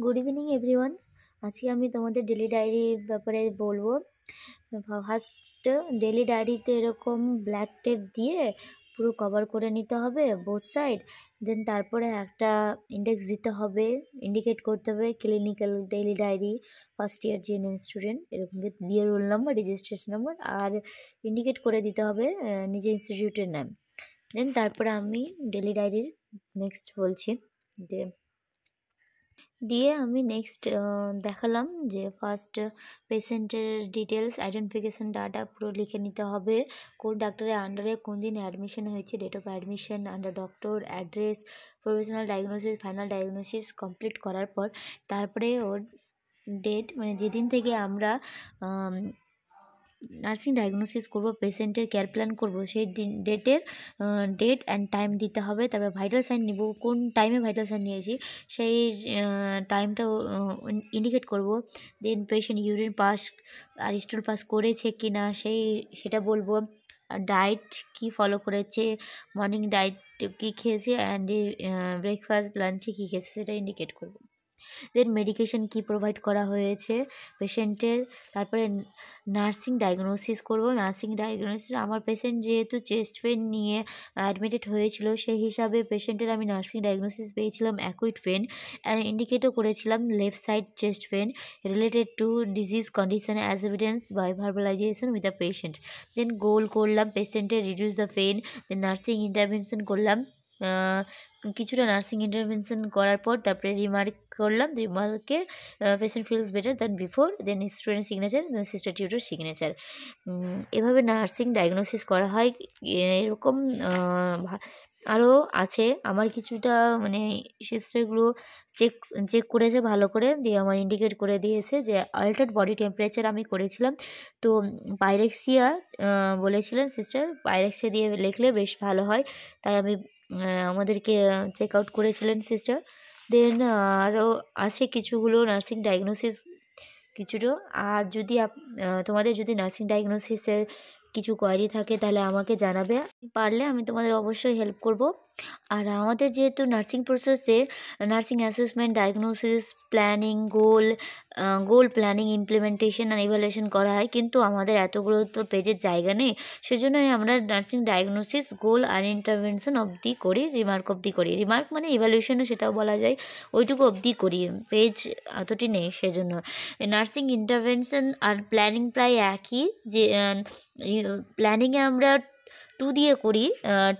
Good evening everyone. আজকে আমি তোমাদের ডেলি ডায়েরির ব্যাপারে বলবো। ফার্স্ট ডেলি ডায়েরিতে এরকম ব্ল্যাক টেপ দিয়ে পুরো কভার করে নিতে হবে বোথ সাইড। দেন তারপরে একটা ইন্ডেক্স দিতে হবে, ইন্ডিকেট করতে হবে clinical daily diary first year যে স্টুডেন্ট, এরকম দিয়ে রোল নাম্বার, রেজিস্ট্রেশন নাম্বার আর ইন্ডিকেট করে দিতে হবে নিজের ইনস্টিটিউটের নাম। দেন তারপরে আমি ডেলি ডায়েরির নেক্সট বলছি দিয়ে আমি নেক্সট দেখালাম যে ফার্স্ট পেশেন্টের ডিটেলস, আইডেন্টিফিকেশান ডাটা পুরো লিখে নিতে হবে, কোন ডাক্তারের আন্ডারে কোন দিন অ্যাডমিশন হয়েছে, date of admission, under doctor, address, professional diagnosis, final diagnosis complete করার পর তারপরে ওর ডেট, মানে যেদিন থেকে আমরা নার্সিং ডায়াগনোসিস করব, পেশেন্টের কেয়ার প্ল্যান করব, সেই ডেটের ডেট অ্যান্ড টাইম দিতে হবে। তারপর ভাইটাল সাইন নিব, কোন টাইমে ভাইটাল সাইন নিয়েছি সেই টাইমটা ইন্ডিকেট করব। দেন পেশেন্ট ইউরিন পাস আর স্টুল পাস করেছে কি না সেটা বলবো। ডায়েট কি ফলো করেছে, মর্নিং ডায়েট কী খেয়েছে অ্যান্ড ব্রেকফাস্ট লাঞ্চে কী খেয়েছে সেটা ইন্ডিকেট করব। দেন মেডিকেশন কি প্রোভাইড করা হয়েছে পেশেন্টের। তারপরে নার্সিং ডায়াগনোসিস করব। নার্সিং ডায়াগনোসিস, আমার পেশেন্ট যেহেতু চেস্ট পেন নিয়ে অ্যাডমিটেড হয়েছিল সেই হিসাবে পেশেন্টের আমি নার্সিং ডায়াগনোসিস পেয়েছিলাম অ্যাকুইট পেন, ইন্ডিকেটও করেছিলাম left side chest pain related to disease condition as evidence by verbalization with the patient. Then goal করলাম পেশেন্টের reduce the pain. Then nursing intervention করলাম, কিছুটা নার্সিং ইন্টারভেনশন করার পর তারপরে রিমার্ক করলাম, রিমার্কে patient feels better than before, then student signature, দেন sister tutor signature. এভাবে নার্সিং ডায়াগনোসিস করা হয়। এরকম আরও আছে, আমার কিছুটা মানে সিস্টারগুলো চেক করেছে ভালো করে, দিয়ে আমার ইন্ডিকেট করে দিয়েছে যে অল্টার্ড বডি টেম্পারেচার আমি করেছিলাম। তো পাইরেক্সিয়া বলেছিলেন সিস্টার, পাইরেক্সিয়া দিয়ে লিখলে বেশ ভালো হয়, তাই আমি আমাদেরকে চেক আউট করেছিলেন সিস্টার। দেন আরও আছে কিছুগুলো নার্সিং ডায়াগনোসিস কিছুটা। আর যদি তোমাদের যদি নার্সিং ডায়াগনোসিসের কিছু কোয়ারি থাকে তাহলে আমাকে জানাবে, পারলে আমি তোমাদের অবশ্যই হেল্প করব। আর আমাদের যেহেতু নার্সিং প্রসেসে নার্সিং অ্যাসেসমেন্ট, ডায়াগনোসিস, প্ল্যানিং, গোল প্ল্যানিং, ইমপ্লিমেন্টেশন আর ইভ্যালুয়েশন করা হয়, কিন্তু আমাদের এতগুলো তো পেজের জায়গা নেই, সেজন্যই আমরা নার্সিং ডায়াগনোসিস, গোল আর ইন্টারভেনশন অবধি করি, রিমার্ক অবধি করি। রিমার্ক মানে ইভ্যালুয়েশনও সেটাও বলা যায়, ওইটুকু অবধি করি, পেজ এতটি নেই। সেজন্য নার্সিং ইন্টারভেনশন আর প্ল্যানিং প্রায় একই, যে প্ল্যানিংয়ে আমরা 2 দিয়ে করি,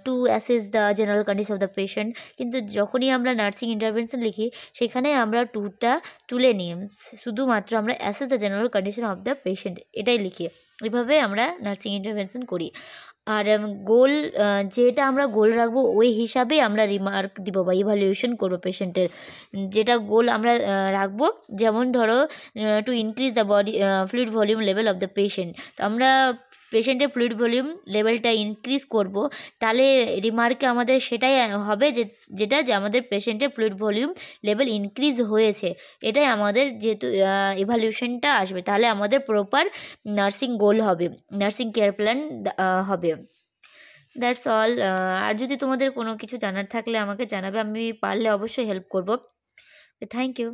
to assess the general condition of the patient, কিন্তু যখনই আমরা নার্সিং ইন্টারভেনশন লিখি সেখানে আমরা 2টা তুলে নিই, শুধুমাত্র আমরা assess the general condition of the patient এটাই লিখি। এভাবে আমরা নার্সিং ইন্টারভেনশন করি। আর গোল, যেটা আমরা গোল রাখবো ওই হিসাবে আমরা রিমার্ক দিব বা ইভ্যালুয়েশন করবো পেশেন্টের। যেটা গোল আমরা রাখবো, যেমন ধরো to increase the body fluid volume level of the patient, তো আমরা পেশেন্টের ফ্লুইড ভলিউম লেভেলটা ইনক্রিজ করব, তাহলে রিমার্কে আমাদের সেটাই হবে যেটা যে আমাদের পেশেন্টের ফ্লুইড ভলিউম লেভেল ইনক্রিজ হয়েছে, এটাই আমাদের যেহেতু ইভ্যালুয়েশনটা আসবে, তাহলে আমাদের প্রপার নার্সিং গোল হবে, নার্সিং কেয়ার প্ল্যান হবে। That's all. আর যদি তোমাদের কোনো কিছু জানার থাকলে আমাকে জানাবে, আমি পারলে অবশ্যই হেল্প করব। Thank you.